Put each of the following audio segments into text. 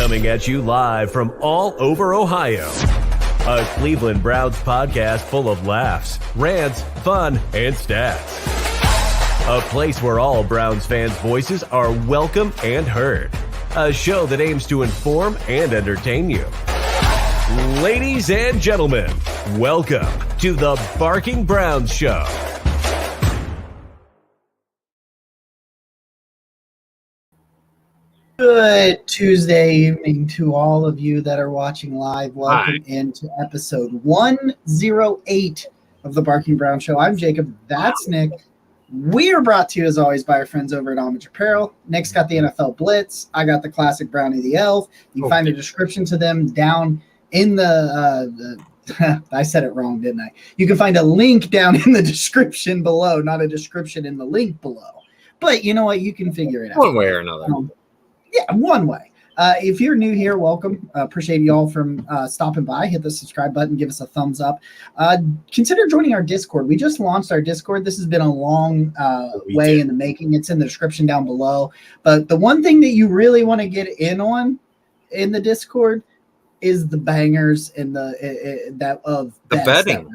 Coming at you live from all over Ohio. A Cleveland Browns podcast full of laughs, rants, fun, and stats. A place where all Browns fans' voices are welcome and heard. A show that aims to inform and entertain you. Ladies and gentlemen, welcome to the Barking Browns Show. Good Tuesday evening to all of you that are watching live. Welcome into episode 108 of the Barking Brown Show. I'm Jacob. That's Nick. We are brought to you, as always, by our friends over at Homage Apparel. Nick's got the NFL Blitz. I got the classic Brownie the Elf. You can find a description to them down in the I said it wrong, didn't I? You can find a link down in the description below, not a description in the link below. But you know what? You can figure it out. One way or another. Yeah, one way. If you're new here, welcome. Appreciate you all from stopping by. Hit the subscribe button. Give us a thumbs up. Consider joining our Discord. We just launched our Discord. This has been a long way in the making. It's in the description down below. But the one thing that you really want to get in on in the Discord is the bangers and the betting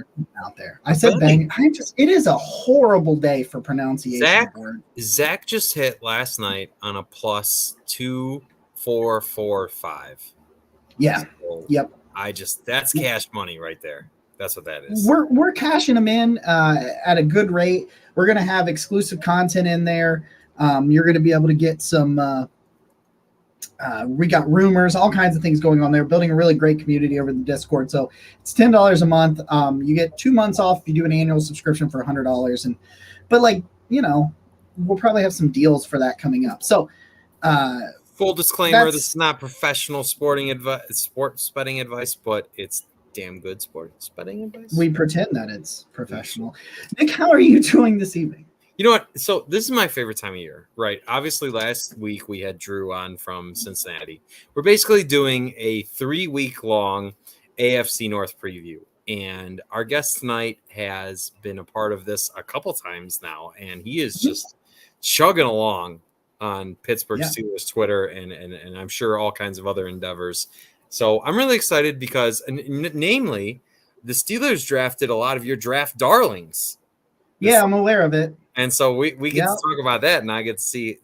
out there. I said bang. It is a horrible day for pronunciation. Zach just hit last night on a plus 2,445. Yeah. So yep. That's cash money right there. That's what that is. We're cashing them in at a good rate. We're gonna have exclusive content in there. You're gonna be able to get some. We got rumors, all kinds of things going on there, building a really great community over the Discord. So it's $10 a month. You get 2 months off if you do an annual subscription for $100. But we'll probably have some deals for that coming up. So full disclaimer, this is not professional sports betting advice, but it's damn good sports betting advice. We pretend that it's professional. Nick, how are you doing this evening? You know what? So this is my favorite time of year, right? Obviously, last week we had Drew on from Cincinnati. We're basically doing a 3-week-long AFC North preview. And our guest tonight has been a part of this a couple times now. And he is just chugging along on Pittsburgh Steelers Twitter and I'm sure all kinds of other endeavors. So I'm really excited because, namely, the Steelers drafted a lot of your draft darlings. Yeah, I'm aware of it. And so we get to talk about that, and I get to see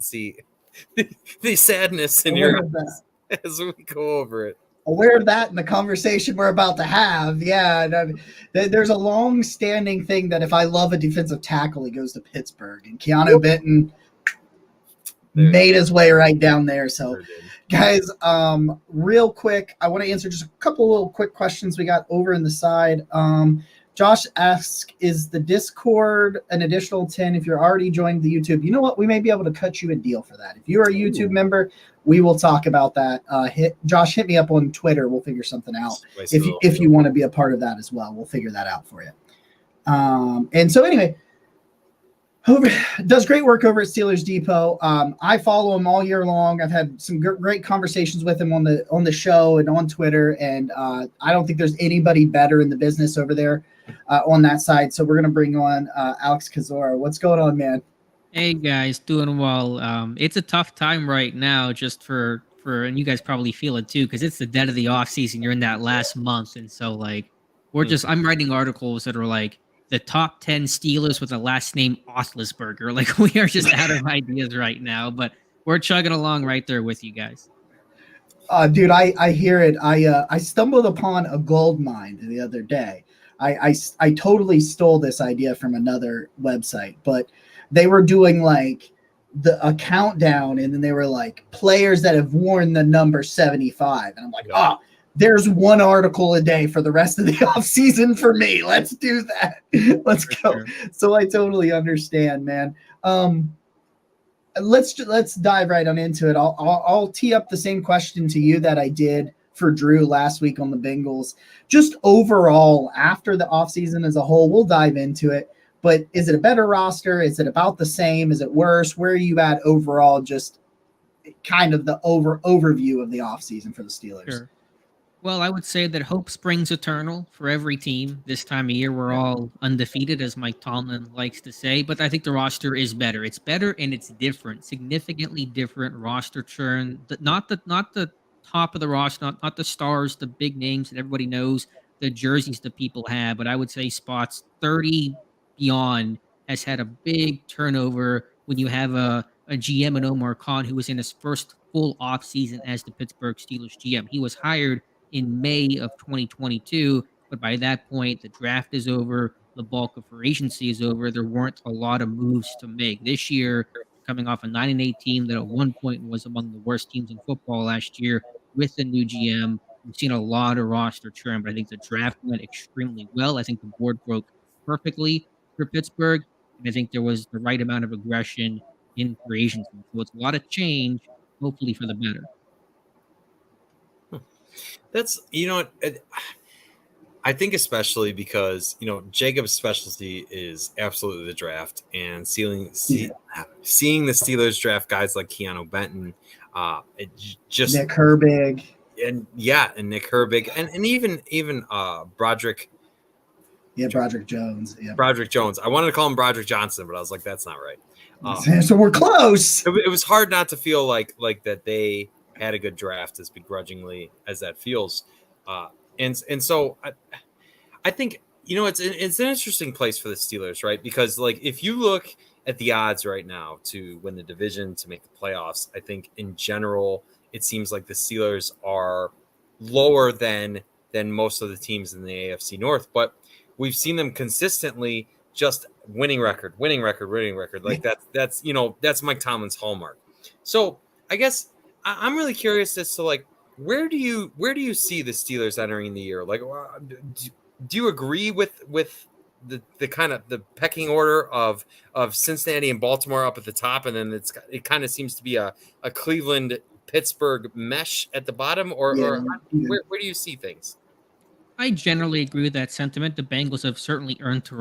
the sadness in your eyes as we go over it. Aware of that in the conversation we're about to have. Yeah, there's a long-standing thing that if I love a defensive tackle, he goes to Pittsburgh. And Keanu Benton made his way right down there. So, guys, real quick, I want to answer just a couple little quick questions we got over in the side. Josh asks, is the Discord an additional 10 if you're already joined the YouTube? You know what? We may be able to cut you a deal for that. If you're a YouTube member, we will talk about that. Josh, hit me up on Twitter. We'll figure something out. If you want to be a part of that as well, we'll figure that out for you. And so anyway, does great work over at Steelers Depot. I follow him all year long. I've had some great conversations with him on the show and on Twitter, and I don't think there's anybody better in the business over there on that side. So we're going to bring on Alex Kozora. What's going on, man? Hey, guys. Doing well. It's a tough time right now just for and you guys probably feel it too because it's the dead of the offseason. You're in that last month, and so I'm writing articles that are like, the top 10 Steelers with a last name Oslisberger. Like, we are just out of ideas right now, but we're chugging along right there with you guys. Dude, I hear it. I stumbled upon a gold mine the other day. I totally stole this idea from another website, but they were doing like a countdown, and then they were like players that have worn the number 75. And I'm like, there's one article a day for the rest of the offseason for me. Let's do that. Let's go. Sure. So I totally understand, man. Let's dive right on into it. I'll tee up the same question to you that I did for Drew last week on the Bengals. Just overall, after the offseason as a whole, we'll dive into it. But is it a better roster? Is it about the same? Is it worse? Where are you at overall? Just kind of the overview of the offseason for the Steelers. Sure. Well, I would say that hope springs eternal for every team. This time of year, we're all undefeated, as Mike Tomlin likes to say. But I think the roster is better. It's better and it's different, significantly different roster churn. Not the top of the roster, not the stars, the big names that everybody knows, the jerseys that people have, but I would say spots 30 beyond has had a big turnover when you have a GM in Omar Khan, who was in his first full offseason as the Pittsburgh Steelers GM. He was hired in May of 2022, but by that point, the draft is over, the bulk of free agency is over. There weren't a lot of moves to make. This year, coming off a 9-8 team that at one point was among the worst teams in football last year with the new GM, we've seen a lot of roster churn, but I think the draft went extremely well. I think the board broke perfectly for Pittsburgh, and I think there was the right amount of aggression in free agency. So it's a lot of change, hopefully for the better. That's, I think especially because, Jacob's specialty is absolutely the draft, and seeing the Steelers draft guys like Keanu Benton, it just Nick Herbig. And Nick Herbig and even Broderick. Yeah, Broderick Jones. Yeah. Broderick Jones. I wanted to call him Broderick Johnson, but I was like, that's not right. So we're close. It was hard not to feel like that they had a good draft, as begrudgingly as that feels. And so I think, it's an interesting place for the Steelers, right? Because if you look at the odds right now to win the division, to make the playoffs, I think in general, it seems like the Steelers are lower than most of the teams in the AFC North, but we've seen them consistently just winning record. Like that's Mike Tomlin's hallmark. So I guess I'm really curious as to where do you see the Steelers entering the year? Do you agree with the kind of the pecking order of Cincinnati and Baltimore up at the top, and then it kind of seems to be a Cleveland Pittsburgh mesh at the bottom, or where do you see things? I generally agree with that sentiment. The Bengals have certainly earned the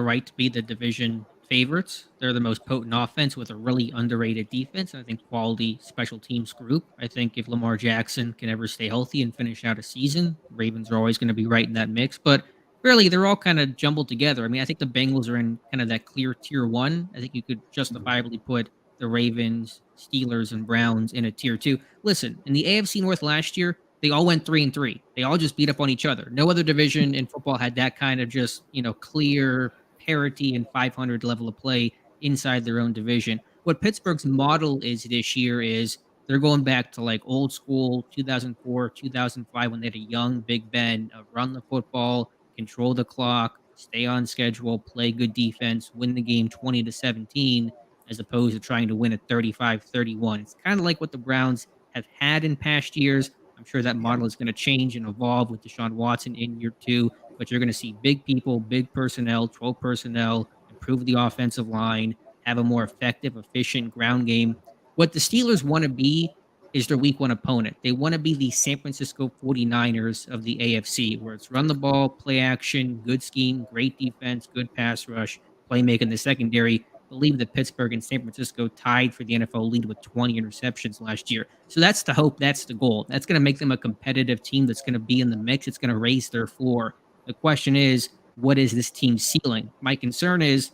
right to be the division favorites. They're the most potent offense with a really underrated defense, and I think quality special teams group. I think if Lamar Jackson can ever stay healthy and finish out a season, Ravens are always going to be right in that mix. But really, they're all kind of jumbled together. I mean, I think the Bengals are in kind of that clear tier one. I think you could justifiably put the Ravens, Steelers, and Browns in a tier two. Listen, in the AFC North last year, they all went 3-3. They all just beat up on each other. No other division in football had that kind of just, clear parity and 500 level of play inside their own division. What Pittsburgh's model is this year is they're going back to old school 2004, 2005 when they had a young Big Ben, run the football, control the clock, stay on schedule, play good defense, win the game 20-17, as opposed to trying to win at 35-31. It's kind of like what the Browns have had in past years. I'm sure that model is going to change and evolve with Deshaun Watson in year two, but you're going to see big people, big personnel, 12 personnel, improve the offensive line, have a more effective, efficient ground game. What the Steelers want to be is their week one opponent. They want to be the San Francisco 49ers of the AFC, where it's run the ball, play action, good scheme, great defense, good pass rush, playmaking in the secondary. I believe that Pittsburgh and San Francisco tied for the NFL lead with 20 interceptions last year. So that's the hope. That's the goal. That's going to make them a competitive team that's going to be in the mix. It's going to raise their floor. The question is, what is this team's ceiling? My concern is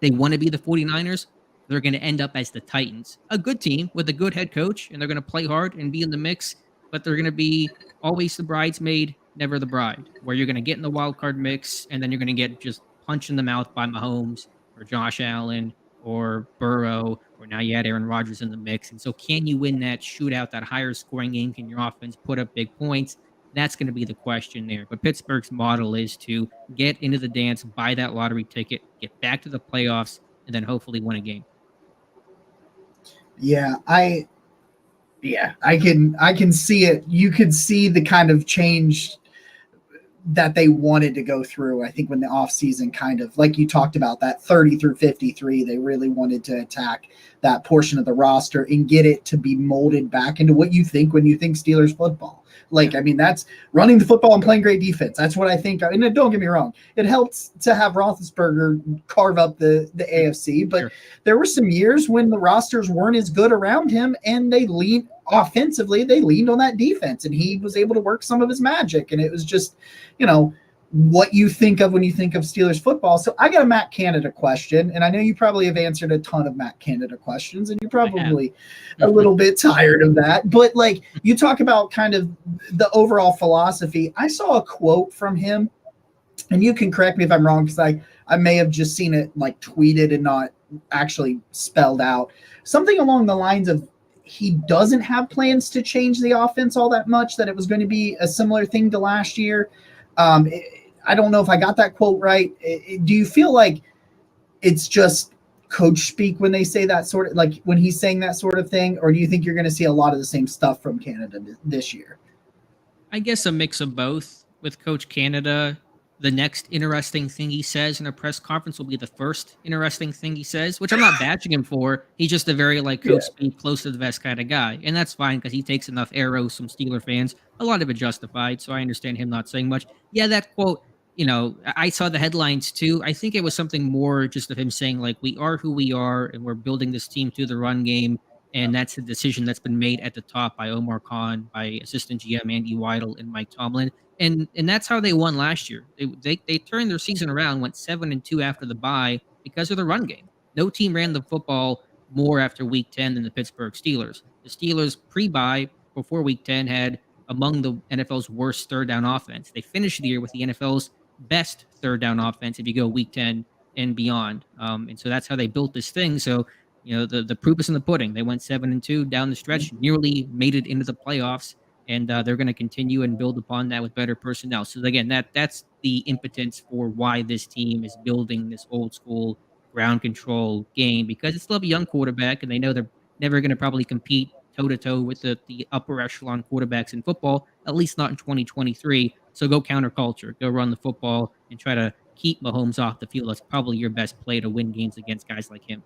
they want to be the 49ers. They're going to end up as the Titans, a good team with a good head coach, and they're going to play hard and be in the mix, but they're going to be always the bridesmaid, never the bride, where you're going to get in the wild card mix, and then you're going to get just punched in the mouth by Mahomes or Josh Allen or Burrow, or now you add Aaron Rodgers in the mix. And so can you win that shootout, that higher scoring game? Can your offense put up big points? That's going to be the question there. But Pittsburgh's model is to get into the dance, buy that lottery ticket, get back to the playoffs, and then hopefully win a game. I can see it. You could see the kind of change that they wanted to go through. I think when the offseason kind of, like you talked about, that 30 through 53, they really wanted to attack that portion of the roster and get it to be molded back into what you think when you think Steelers football. I mean, that's running the football and playing great defense. That's what I think. And don't get me wrong, it helps to have Roethlisberger carve up the AFC, but there were some years when the rosters weren't as good around him, and they leaned offensively. They leaned on that defense, and he was able to work some of his magic. And it was just, what you think of when you think of Steelers football. So I got a Matt Canada question, and I know you probably have answered a ton of Matt Canada questions, and you're probably a little bit tired of that. But like you talk about kind of the overall philosophy. I saw a quote from him, and you can correct me if I'm wrong because I may have just seen it like tweeted and not actually spelled out. Something along the lines of he doesn't have plans to change the offense all that much, that it was going to be a similar thing to last year. I don't know if I got that quote right. Do you feel like it's just coach speak when they say that sort of, like when he's saying that sort of thing, or do you think you're going to see a lot of the same stuff from Canada this year? I guess a mix of both. With Coach Canada, the next interesting thing he says in a press conference will be the first interesting thing he says, which I'm not bashing him for. He's just a very like coach speak, close to the vest kind of guy. And that's fine because he takes enough arrows from Steeler fans, a lot of it justified. So I understand him not saying much. Yeah, that quote, I saw the headlines too. I think it was something more just of him saying like, we are who we are and we're building this team through the run game. And that's a decision that's been made at the top by Omar Khan, by assistant GM Andy Weidel, and Mike Tomlin. And that's how they won last year. They turned their season around, went 7-2 after the bye because of the run game. No team ran the football more after Week 10 than the Pittsburgh Steelers. The Steelers pre-bye before Week 10 had among the NFL's worst third down offense. They finished the year with the NFL's best third down offense if you go Week 10 and beyond. And so that's how they built this thing. So the proof is in the pudding. They went 7-2 down the stretch, nearly made it into the playoffs. And they're going to continue and build upon that with better personnel. So again, that's the impotence for why this team is building this old school ground control game, because it's still a young quarterback, and they know they're never going to probably compete toe to toe with the upper echelon quarterbacks in football, at least not in 2023. So go counterculture, go run the football, and try to keep Mahomes off the field. That's probably your best play to win games against guys like him.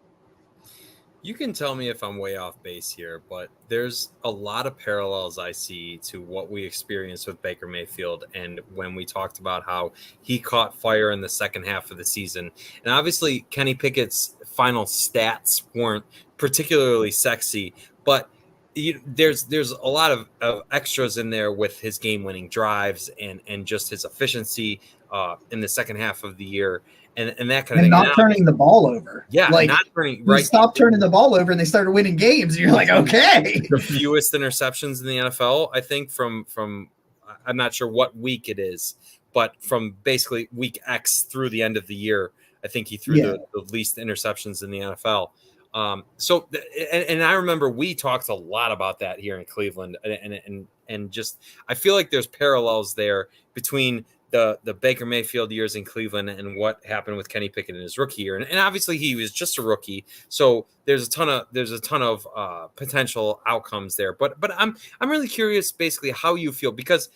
You can tell me if I'm way off base here, but there's a lot of parallels I see to what we experienced with Baker Mayfield and when we talked about how he caught fire in the second half of the season. And obviously, Kenny Pickett's final stats weren't particularly sexy, but there's a lot of extras in there with his game-winning drives and just his efficiency in the second half of the year. And that kind of thing. Not turning the ball over. Yeah, like not turning. Right, stopped turning the ball over, and they started winning games. And you're like, okay. The fewest interceptions in the NFL, I think, from I'm not sure what week it is, but from basically week X through the end of the year, I think he threw the least interceptions in the NFL. So I remember we talked a lot about that here in Cleveland, and just I feel like there's parallels there between the Baker Mayfield years in Cleveland and what happened with Kenny Pickett in his rookie year. And obviously he was just a rookie. So there's a ton of potential outcomes there. But I'm really curious basically how you feel, because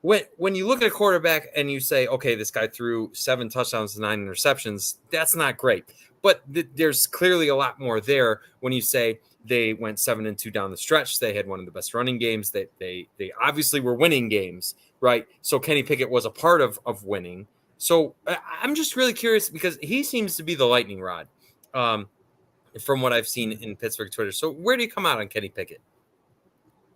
when you look at a quarterback and you say, okay, this guy threw 7 touchdowns and 9 interceptions, that's not great. But there's clearly a lot more there when you say they went 7-2 down the stretch. They had one of the best running games. They obviously were winning games, right? So Kenny Pickett was a part of winning. So I'm just really curious because he seems to be the lightning rod from what I've seen in Pittsburgh Twitter. So where do you come out on Kenny Pickett?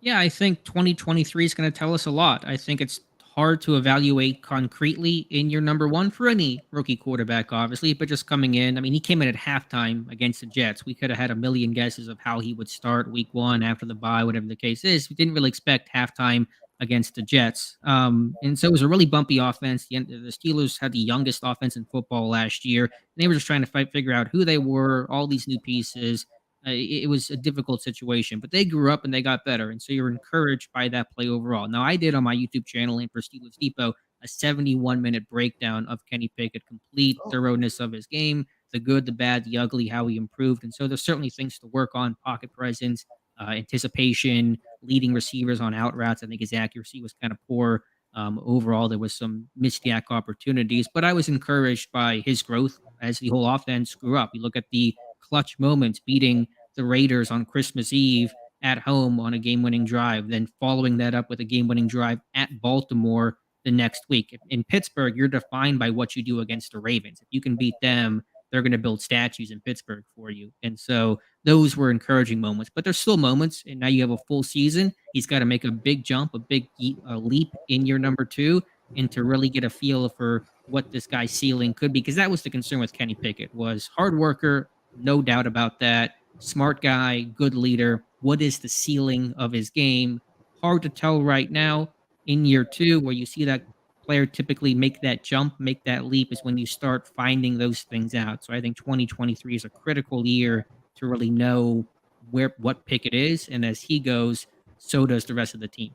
Yeah, I think 2023 is going to tell us a lot. I think it's hard to evaluate concretely in your number one for any rookie quarterback, obviously, but just coming in, I mean, he came in at halftime against the Jets. We could have had a million guesses of how he would start week one after the bye, whatever the case is. We didn't really expect halftime against the Jets. And so it was a really bumpy offense. The Steelers had the youngest offense in football last year. And they were just trying to figure out who they were, all these new pieces. It was a difficult situation, but they grew up and they got better. And so you're encouraged by that play overall. Now, I did on my YouTube channel and for Steelers Depot a 71-minute breakdown of Kenny Pickett, complete thoroughness of his game, the good, the bad, the ugly, how he improved. And so there's certainly things to work on: pocket presence, anticipation, leading receivers on out routes. I think his accuracy was kind of poor. Overall, there was some missed yak opportunities, but I was encouraged by his growth as the whole offense grew up. You look at the clutch moments, beating the Raiders on Christmas Eve at home on a game-winning drive, then following that up with a game-winning drive at Baltimore the next week. In Pittsburgh, you're defined by what you do against the Ravens. If you can beat them, they're going to build statues in Pittsburgh for you. And so those were encouraging moments, but there's still moments. And now you have a full season. He's got to make a big jump, a big leap in year number 2. and to really get a feel for what this guy's ceiling could be. Because that was the concern with Kenny Pickett, was hard worker, no doubt about that. Smart guy, good leader. What is the ceiling of his game? Hard to tell right now. In year two, where you see that player typically make that jump, make that leap, is when you start finding those things out. So I think 2023 is a critical year to really know what Pickett is, and as he goes, so does the rest of the team.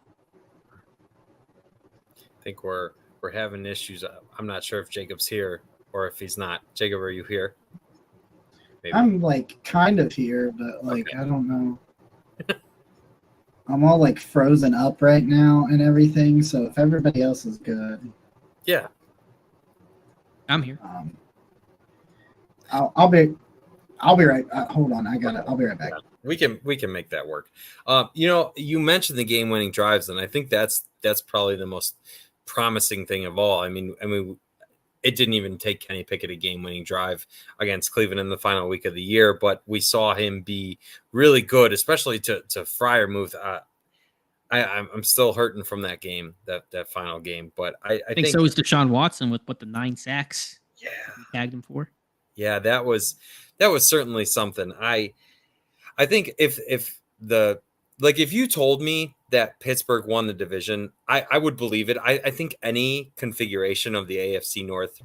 I think we're having issues. I'm not sure if Jacob's here or if he's not. Jacob, are you here? Maybe. I'm like kind of here, but like okay. I don't know. I'm all like frozen up right now and everything. So if everybody else is good, yeah, I'm here. I'll be right. Hold on, I'll be right back. Yeah, we can make that work. You mentioned the game-winning drives, and I think that's probably the most promising thing of all. I mean, it didn't even take Kenny Pickett a game-winning drive against Cleveland in the final week of the year, but we saw him be really good, especially to Freiermuth. I'm still hurting from that game, that final game. But I think so is Deshaun Watson with the 9 sacks. Yeah, he tagged him for. Yeah, that was certainly something. I think if you told me that Pittsburgh won the division, I would believe it. I think any configuration of the AFC North.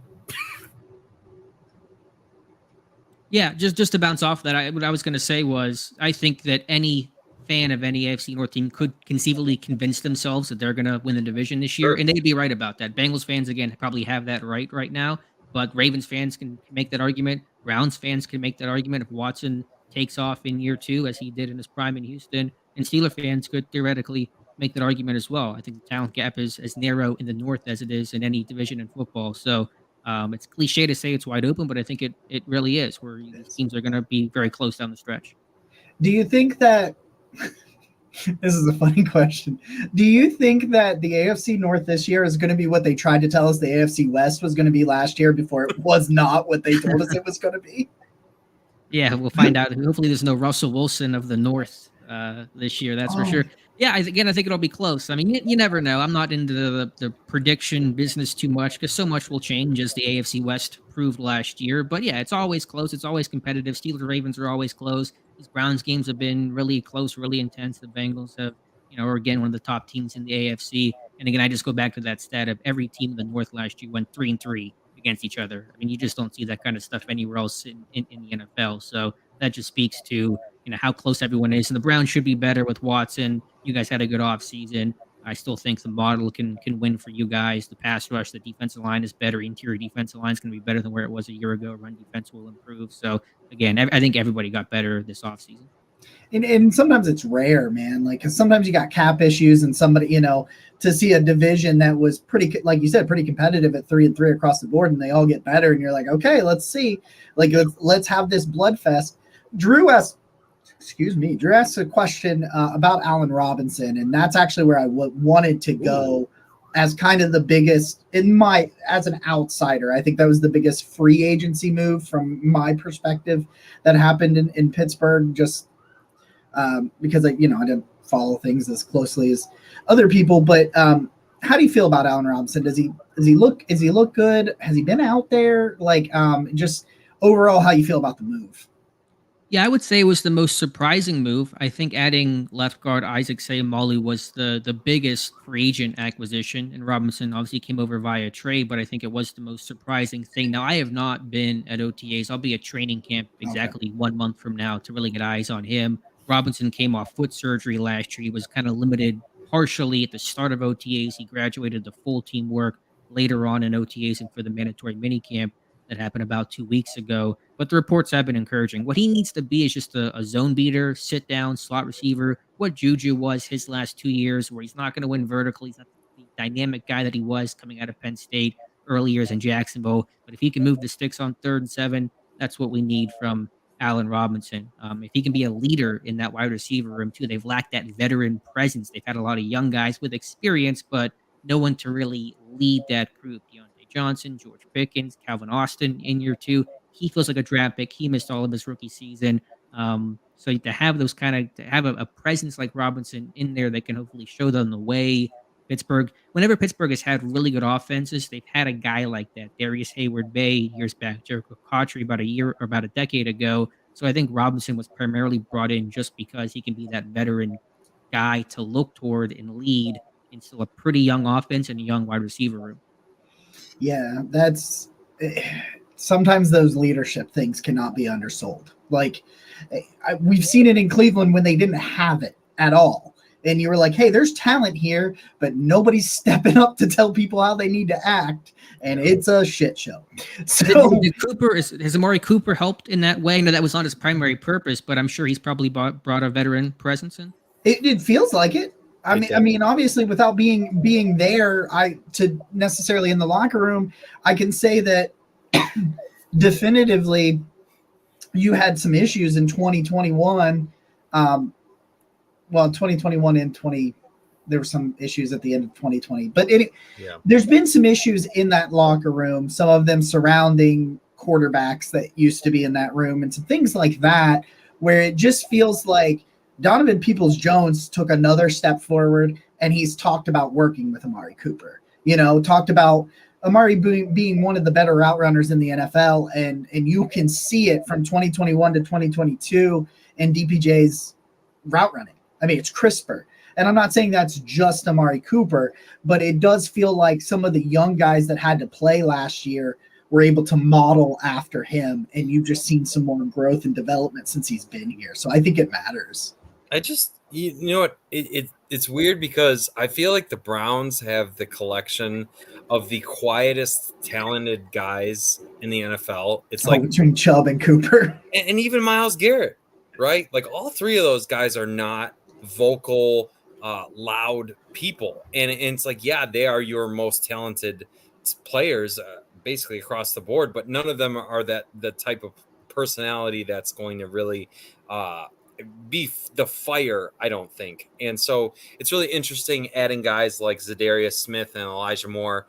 Yeah, just to bounce off that, what I was going to say was I think that any fan of any AFC North team could conceivably convince themselves that they're going to win the division this year, and they'd be right about that. Bengals fans, again, probably have that right now, but Ravens fans can make that argument. Browns fans can make that argument if Watson takes off in year 2, as he did in his prime in Houston, and Steeler fans could theoretically make that argument as well. I think the talent gap is as narrow in the North as it is in any division in football. So it's cliche to say it's wide open, but I think it really is, where these teams are going to be very close down the stretch. Do you think that this is a funny question? Do you think that the AFC North this year is going to be what they tried to tell us the AFC West was going to be last year before it was not what they told us it was going to be? Yeah, we'll find out. Hopefully there's no Russell Wilson of the North this year, that's for sure. Yeah, I think it'll be close. I mean, you never know. I'm not into the prediction business too much because so much will change, as the AFC West proved last year. But yeah, it's always close. It's always competitive. Steelers, Ravens are always close. These Browns games have been really close, really intense. The Bengals are again one of the top teams in the AFC. And again, I just go back to that stat of every team in the North last year went 3-3 against each other. I mean, you just don't see that kind of stuff anywhere else in the NFL. So that just speaks to how close everyone is. And the Browns should be better with Watson. You guys had a good offseason. I still think the model can win for you guys. The pass rush, the defensive line is better. Interior defensive line is going to be better than where it was a year ago. Run defense will improve. So again, I think everybody got better this offseason. And sometimes it's rare, man. Like, 'cause sometimes you got cap issues, and somebody, to see a division that was pretty, like you said, pretty competitive at 3-3 across the board, and they all get better, and you're like, okay, let's see, like, let's have this bloodfest. Drew asked a question about Allen Robinson, and that's actually where I wanted to go as kind of the biggest as an outsider. I think that was the biggest free agency move from my perspective that happened in Pittsburgh, just because I didn't follow things as closely as other people. But how do you feel about Allen Robinson? Does he look good? Has he been out there? Like, just overall, how you feel about the move? Yeah, I would say it was the most surprising move. I think adding left guard Isaac Seumalo was the biggest free agent acquisition, and Robinson obviously came over via trade, but I think it was the most surprising thing. Now, I have not been at OTAs. I'll be at training camp exactly 1 month from now to really get eyes on him. Robinson came off foot surgery last year. He was kind of limited partially at the start of OTAs. He graduated to full team work later on in OTAs and for the mandatory minicamp that happened about 2 weeks ago. But the reports have been encouraging. What he needs to be is just a zone beater, sit down, slot receiver, what Juju was his last 2 years, where he's not going to win vertically. He's not the dynamic guy that he was coming out of Penn State early years in Jacksonville. But if he can move the sticks on 3rd and 7, that's what we need from Allen Robinson. If he can be a leader in that wide receiver room too, they've lacked that veteran presence. They've had a lot of young guys with experience, but no one to really lead that group. Deontay Johnson, George Pickens, Calvin Austin in year 2. He feels like a draft pick. He missed all of his rookie season. So to have those to have a presence like Robinson in there that can hopefully show them the way, Pittsburgh, whenever Pittsburgh has had really good offenses, they've had a guy like that. Darius Hayward-Bay years back, Jericho Cotchery about a decade ago. So I think Robinson was primarily brought in just because he can be that veteran guy to look toward and lead in still a pretty young offense and a young wide receiver room. Yeah, that's sometimes those leadership things cannot be undersold. Like we've seen it in Cleveland when they didn't have it at all. And you were like, hey, there's talent here, but nobody's stepping up to tell people how they need to act. And it's a shit show. So has Amari Cooper helped in that way? No, that was not his primary purpose, but I'm sure he's probably brought a veteran presence in. It feels like it. I mean, obviously, without being there, to necessarily in the locker room, I can say that definitively, you had some issues in 2021. 2021 and there were some issues at the end of 2020. But there's been some issues in that locker room. Some of them surrounding quarterbacks that used to be in that room, and some things like that, where it just feels like Donovan Peoples-Jones took another step forward, and he's talked about working with Amari Cooper. Talked about Amari being one of the better route runners in the NFL, and you can see it from 2021 to 2022 in DPJ's route running. I mean, it's crisper. And I'm not saying that's just Amari Cooper, but it does feel like some of the young guys that had to play last year were able to model after him, and you've just seen some more growth and development since he's been here. So I think it matters. I just, you know what, it's weird because I feel like the Browns have the collection of the quietest, talented guys in the NFL. It's like between Chubb and Cooper, and even Myles Garrett, right? Like all three of those guys are not vocal, loud people, and it's like, yeah, they are your most talented players, basically across the board, but none of them are the type of personality that's going to really be the fire, I don't think. And so it's really interesting adding guys like Zadarius Smith and Elijah Moore.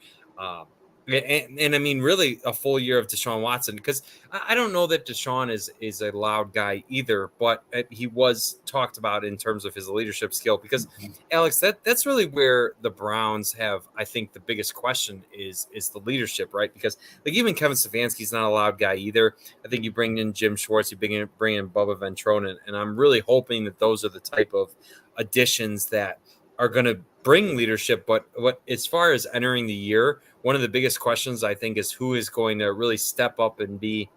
And I mean, really a full year of Deshaun Watson, because I don't know that Deshaun is a loud guy either, but he was talked about in terms of his leadership skill. Because Alex, that's really where the Browns have, I think, the biggest question is the leadership, right? Because like even Kevin Stefanski's not a loud guy either. I think you bring in Jim Schwartz, you bring in Bubba Ventrone, and I'm really hoping that those are the type of additions that are going to bring leadership. But as far as entering the year, one of the biggest questions I think is who is going to really step up and be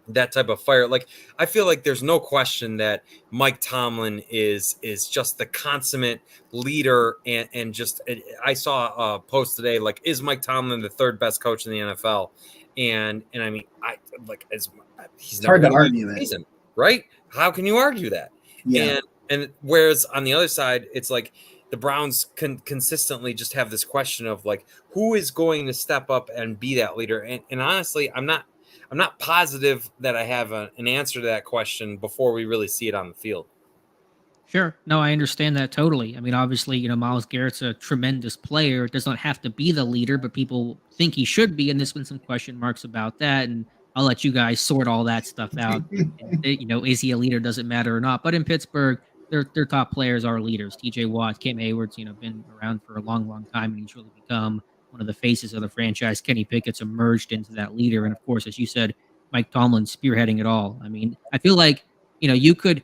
that type of fire. Like, I feel like there's no question that Mike Tomlin is just the consummate leader. And just, I saw a post today, like, is Mike Tomlin the third best coach in the NFL? And I mean, he's hard to argue it, right? How can you argue that? Yeah. And whereas on the other side, it's like, the Browns can consistently just have this question of like, who is going to step up and be that leader? And honestly, I'm not positive that I have an answer to that question before we really see it on the field. Sure. No, I understand that totally. I mean, obviously, Myles Garrett's a tremendous player. Does not have to be the leader, but people think he should be. And there's been some question marks about that. And I'll let you guys sort all that stuff out. And, is he a leader? Does it matter or not? But in Pittsburgh, their top players are leaders. TJ Watt, Cam Hayward's, been around for a long, long time, and he's really become one of the faces of the franchise. Kenny Pickett's emerged into that leader. And of course, as you said, Mike Tomlin spearheading it all. I mean, I feel like, you could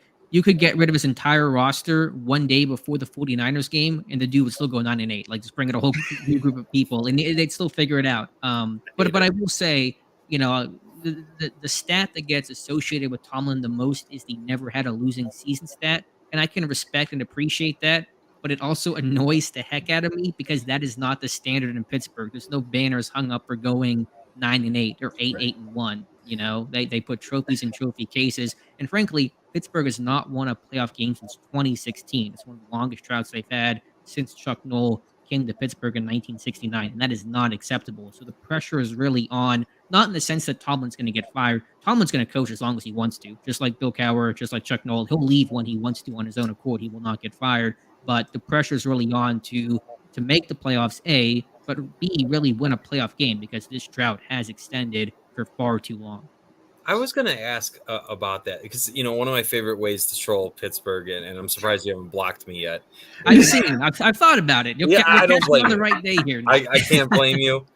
get rid of his entire roster one day before the 49ers game, and the dude would still go 9-8. Like, just bring in a whole new group of people, and they'd still figure it out. But I will say, the stat that gets associated with Tomlin the most is the never had a losing season stat. And I can respect and appreciate that, but it also annoys the heck out of me because that is not the standard in Pittsburgh. There's no banners hung up for going 9-8 or 8-1. They put trophies in trophy cases. And frankly, Pittsburgh has not won a playoff game since 2016. It's one of the longest droughts they've had since Chuck Noll came to Pittsburgh in 1969, and that is not acceptable. So the pressure is really on, not in the sense that Tomlin's going to get fired. Tomlin's going to coach as long as he wants to, just like Bill Cowher, just like Chuck Noll. He'll leave when he wants to on his own accord. He will not get fired. But the pressure is really on to make the playoffs, A, but B, really win a playoff game because this drought has extended for far too long. I was going to ask about that because, one of my favorite ways to troll Pittsburgh, and I'm surprised you haven't blocked me yet. I've thought about it. Yeah, I don't blame on the you. right day here. I can't blame you,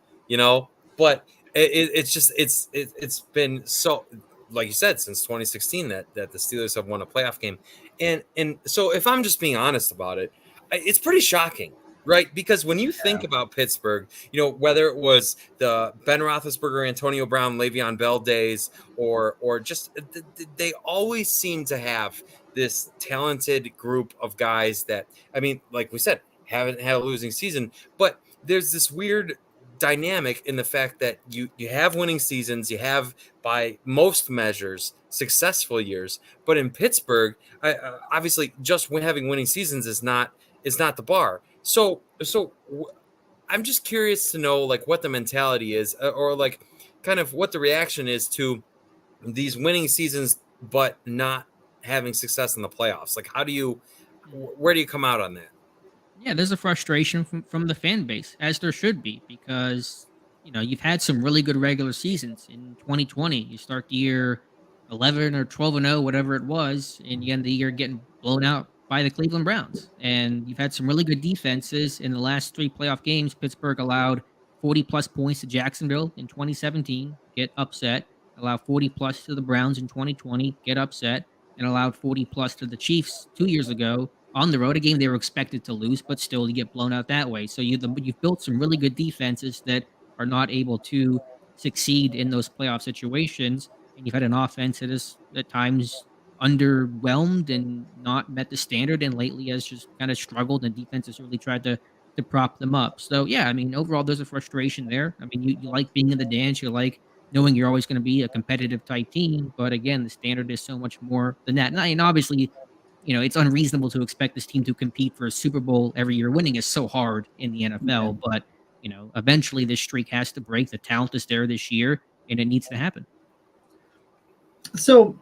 but it's been so, like you said, since 2016 that the Steelers have won a playoff game. And so if I'm just being honest about it, it's pretty shocking. Right, because when you think about Pittsburgh, whether it was the Ben Roethlisberger, Antonio Brown, Le'Veon Bell days, or just they always seem to have this talented group of guys that, I mean, like we said, haven't had a losing season, but there's this weird dynamic in the fact that you have winning seasons, you have by most measures successful years, but in Pittsburgh, obviously just having winning seasons is not the bar. So I'm just curious to know like what the mentality is, or like kind of what the reaction is to these winning seasons, but not having success in the playoffs. Like, where do you come out on that? Yeah, there's a frustration from the fan base, as there should be, because you've had some really good regular seasons. In 2020, you start the year 11 or 12-0, whatever it was, and you end the year getting blown out by the Cleveland Browns. And you've had some really good defenses. In the last 3 playoff games, Pittsburgh allowed 40 plus points to Jacksonville in 2017, get upset, allowed 40 plus to the Browns in 2020, get upset, and allowed 40 plus to the Chiefs 2 years ago on the road, a game they were expected to lose, but still to get blown out that way. So you've built some really good defenses that are not able to succeed in those playoff situations. And you've had an offense that is at times underwhelmed and not met the standard, and lately has just kind of struggled, and defense has really tried to prop them up. So yeah, I mean, overall there's a frustration there. I mean, you like being in the dance, you like knowing you're always going to be a competitive type team, but again, the standard is so much more than that. And obviously, it's unreasonable to expect this team to compete for a Super Bowl every year. Winning is so hard in the NFL, but eventually this streak has to break. The talent is there this year, and it needs to happen. So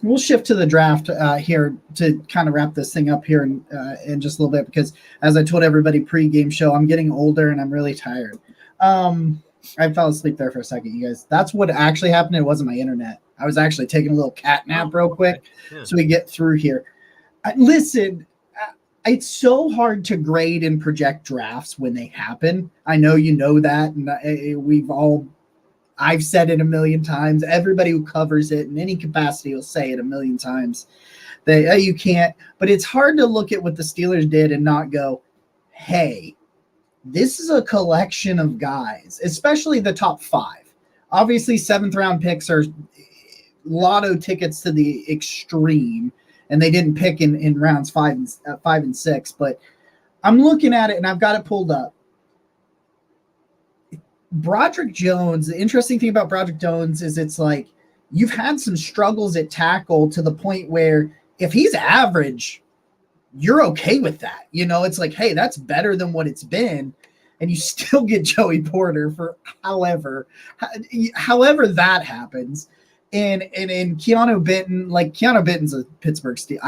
we'll shift to the draft here to kind of wrap this thing up here in just a little bit, because as I told everybody pre-game show, I'm getting older and I'm really tired. I fell asleep there for a second, you guys. That's what actually happened. It wasn't my internet. I was actually taking a little cat nap real quick so we get through here. Listen, it's so hard to grade and project drafts when they happen. I know you know that, and I've said it a million times. Everybody who covers it in any capacity will say it a million times. You can't, but it's hard to look at what the Steelers did and not go, hey, this is a collection of guys, especially the top 5. Obviously, 7th round picks are lotto tickets to the extreme, and they didn't pick in rounds 5 and 6. But I'm looking at it, and I've got it pulled up. Broderick Jones, the interesting thing about Broderick Jones is it's like you've had some struggles at tackle to the point where if he's average, you're okay with that. It's like, hey, that's better than what it's been. And you still get Joey Porter for however that happens. And Keanu Benton's a Pittsburgh Steeler.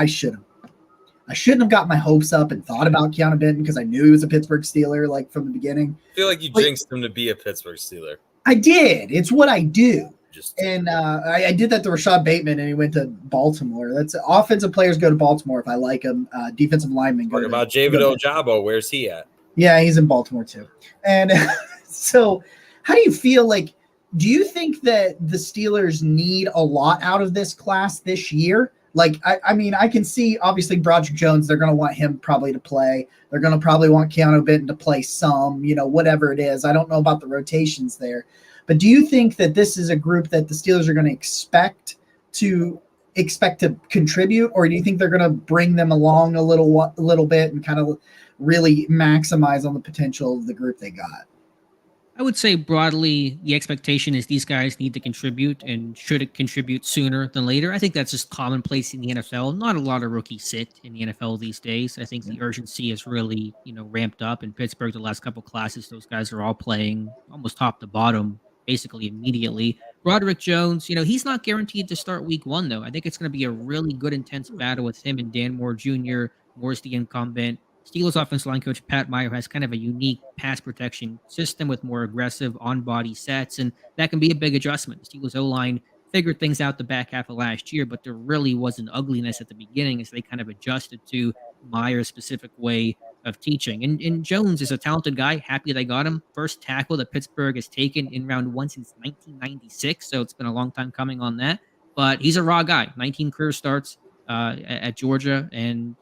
I shouldn't have got my hopes up and thought about Keanu Benton because I knew he was a Pittsburgh Steeler like from the beginning. I feel like you jinxed him to be a Pittsburgh Steeler. I did. It's what I do. I did that to Rashad Bateman, and he went to Baltimore. That's offensive players go to Baltimore if I like them. Defensive linemen go. Talk about David Ojabo. Where's he at? Yeah, he's in Baltimore too. And so, how do you feel like? Do you think that the Steelers need a lot out of this class this year? Like, I mean, I can see obviously Broderick Jones. They're going to want him probably to play. They're going to probably want Keanu Benton to play some. Whatever it is. I don't know about the rotations there. But do you think that this is a group that the Steelers are going to expect to contribute, or do you think they're going to bring them along a little bit and kind of really maximize on the potential of the group they got? I would say broadly, the expectation is these guys need to contribute and should contribute sooner than later. I think that's just commonplace in the NFL. Not a lot of rookies sit in the NFL these days. I think the urgency is really, ramped up in Pittsburgh. The last couple classes, those guys are all playing almost top to bottom, basically immediately. Broderick Jones, he's not guaranteed to start week 1, though. I think it's going to be a really good, intense battle with him and Dan Moore Jr. Moore's the incumbent. Steelers offensive line coach Pat Meyer has kind of a unique pass protection system with more aggressive on-body sets, and that can be a big adjustment. The Steelers O-line figured things out the back half of last year, but there really was an ugliness at the beginning as they kind of adjusted to Meyer's specific way of teaching. And Jones is a talented guy. Happy they got him. First tackle that Pittsburgh has taken in round one since 1996. So it's been a long time coming on that. But he's a raw guy. 19 career starts at Georgia, and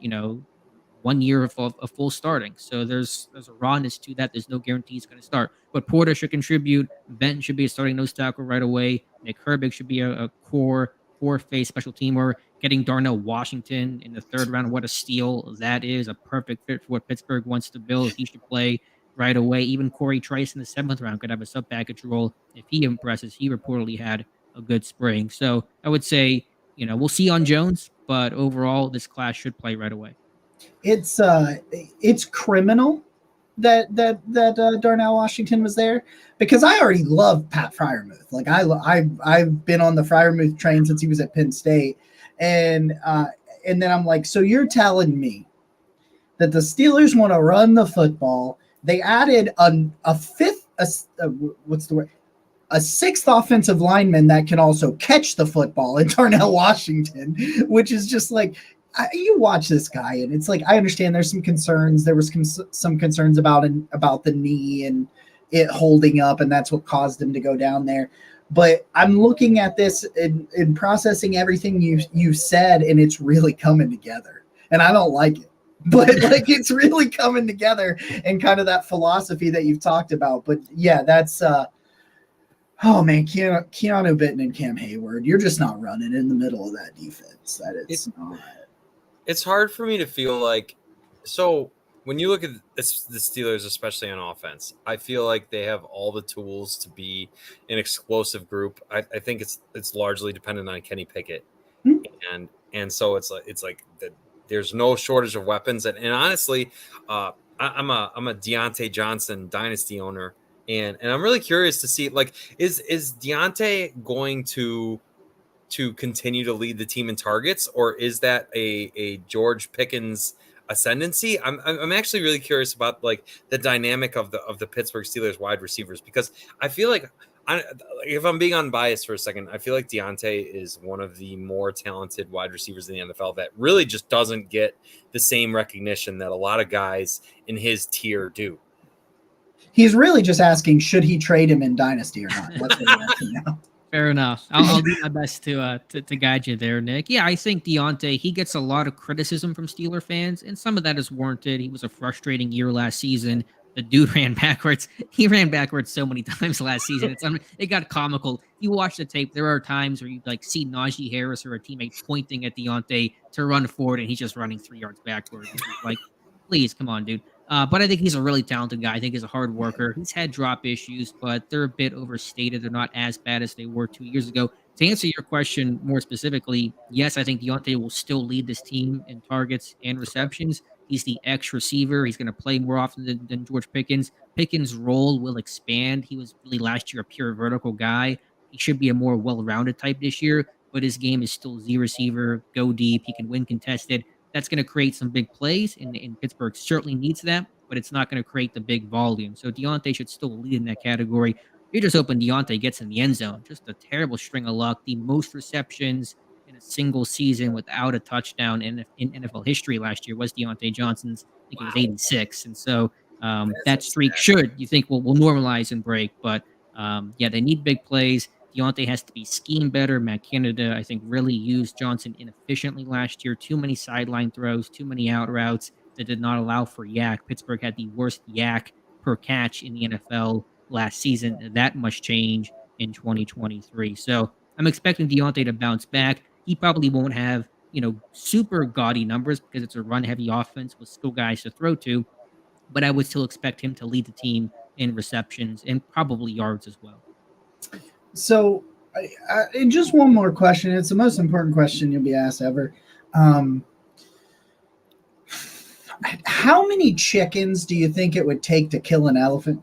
1 year of full starting. So there's a rawness to that. There's no guarantee he's going to start. But Porter should contribute. Benton should be a starting nose tackle right away. Nick Herbig should be a core face special teamer. Getting Darnell Washington in the third round, what a steal that is. A perfect fit for what Pittsburgh wants to build. He should play right away. Even Corey Trice in the 7th round could have a sub-package role if he impresses. He reportedly had a good spring. So I would say, we'll see on Jones, but overall, this class should play right away. It's criminal that Darnell Washington was there, because I already love Pat Freiermuth. Like I've been on the Freiermuth train since he was at Penn State, and then I'm like, so you're telling me that the Steelers want to run the football? They added a sixth offensive lineman that can also catch the football in Darnell Washington, which is just like, you watch this guy and it's like, I understand there's some concerns. There was some concerns about the knee and it holding up, and that's what caused him to go down there. But I'm looking at this and processing everything you said, and it's really coming together. And I don't like it, but like it's really coming together, and kind of that philosophy that you've talked about. But yeah, that's oh man, Keanu Benton and Cam Hayward, you're just not running in the middle of that defense. It's hard for me to feel like, so when you look at the Steelers, especially on offense, I feel like they have all the tools to be an explosive group. I think it's largely dependent on Kenny Pickett, and so it's like there's no shortage of weapons. And honestly, I'm a Deontay Johnson dynasty owner, and I'm really curious to see, like, is Deontay going to continue to lead the team in targets, or is that a George Pickens ascendancy? I'm actually really curious about like the dynamic of the Pittsburgh Steelers wide receivers, because I feel like, if I'm being unbiased for a second, I feel like Deontay is one of the more talented wide receivers in the NFL that really just doesn't get the same recognition that a lot of guys in his tier do. He's really just asking, should he trade him in Dynasty or not? That's what he's asking now. Fair enough. I'll do my best to guide you there, Nick. Yeah, I think Deontay, he gets a lot of criticism from Steeler fans, and some of that is warranted. He was a frustrating year last season. The dude ran backwards. He ran backwards so many times last season. It got comical. You watch the tape, there are times where you like see Najee Harris or a teammate pointing at Deontay to run forward, and he's just running 3 yards backwards. Like, please, come on, dude. But I think he's a really talented guy. I think he's a hard worker. He's had drop issues, but they're a bit overstated. They're not as bad as they were 2 years ago. To answer your question more specifically, yes, I think Deontay will still lead this team in targets and receptions. He's the X receiver. He's going to play more often than George Pickens. Pickens' role will expand. He was really last year a pure vertical guy. He should be a more well-rounded type this year, but his game is still Z receiver, go deep. He can win contested. That's going to create some big plays, and Pittsburgh certainly needs that, but it's not going to create the big volume. So Deontay should still lead in that category. You're just hoping Deontay gets in the end zone. Just a terrible string of luck. The most receptions in a single season without a touchdown in NFL history last year was Deontay Johnson's. I think it was 86. And so that streak you think will normalize and break. But yeah, they need big plays. Deontay has to be scheme better. Matt Canada, I think, really used Johnson inefficiently last year. Too many sideline throws, too many out routes that did not allow for yak. Pittsburgh had the worst yak per catch in the NFL last season. That must change in 2023. So I'm expecting Deontay to bounce back. He probably won't have, super gaudy numbers because it's a run-heavy offense with skill guys to throw to, but I would still expect him to lead the team in receptions and probably yards as well. So, and just one more question. It's the most important question you'll be asked ever. How many chickens do you think it would take to kill an elephant?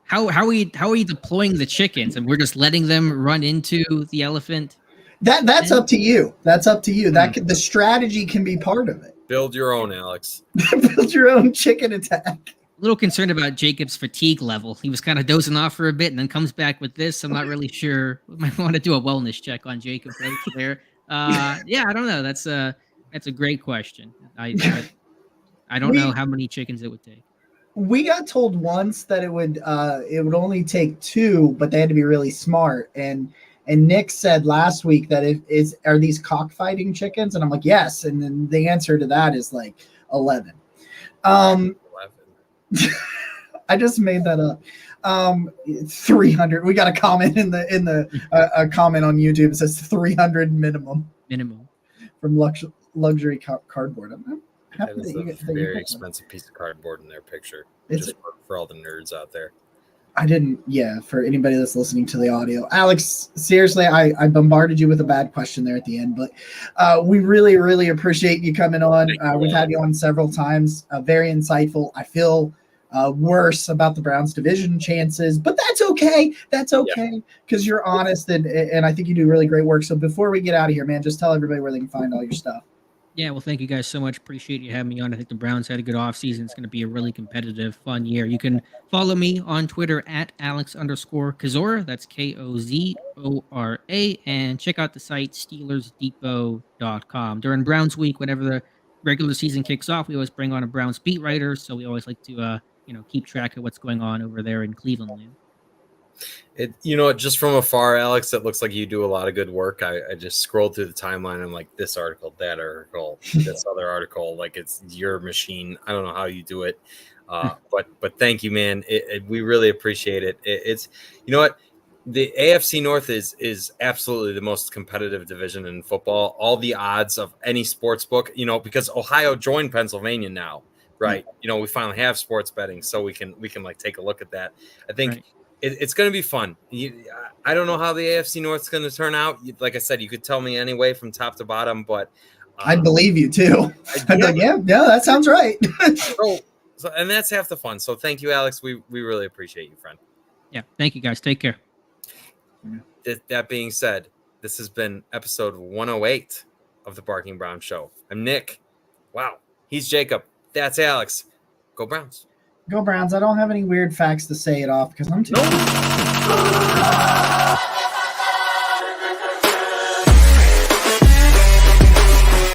How are we deploying the chickens, and we're just letting them run into the elephant? That's up to you. That's up to you. The strategy can be part of it. Build your own, Alex. Build your own chicken attack. little concerned about Jacob's fatigue level. He was kind of dozing off for a bit and then comes back with this. I'm not really sure. We might want to do a wellness check on Jacob right there. Yeah, I don't know. That's a great question. I don't know how many chickens it would take. We got told once that it would only take 2, but they had to be really smart. And Nick said last week that are these cockfighting chickens? And I'm like, yes. And then the answer to that is like 11. 11. I just made that up. 300. We got a comment in the comment on YouTube. It says 300 minimum from luxury cardboard. I'm happy that is a very expensive piece of cardboard in their picture. Just for all the nerds out there. For anybody that's listening to the audio. Alex, seriously, I bombarded you with a bad question there at the end, but we really, really appreciate you coming on. We've had you on several times. Very insightful. I feel worse about the Browns division chances, but that's okay. That's okay because you're honest and I think you do really great work. So before we get out of here, man, just tell everybody where they can find all your stuff. Yeah, well, thank you guys so much. Appreciate you having me on. I think the Browns had a good offseason. It's going to be a really competitive, fun year. You can follow me on Twitter at Alex_Kozora. That's Kozora. And check out the site SteelersDepot.com. During Browns Week, whenever the regular season kicks off, we always bring on a Browns beat writer. So we always like to keep track of what's going on over there in Cleveland land. Just from afar, Alex, it looks like you do a lot of good work. I just scrolled through the timeline and I'm like, this article, that article, this other article, like it's your machine. I don't know how you do it. But thank you, man. We really appreciate it. It's, you know what? The AFC North is absolutely the most competitive division in football. All the odds of any sports book, because Ohio joined Pennsylvania now, right? We finally have sports betting, so we can like take a look at that. I think. Right. It's going to be fun. I don't know how the AFC North is going to turn out. Like I said, you could tell me anyway from top to bottom, but I'd believe you too. I'd be like, yeah, that sounds right. so, and that's half the fun. So thank you, Alex. We really appreciate you, friend. Yeah, thank you, guys. Take care. That being said, this has been episode 108 of the Barking Brown Show. I'm Nick. Wow, he's Jacob. That's Alex. Go Browns. Go Browns. I don't have any weird facts to say it off because I'm too.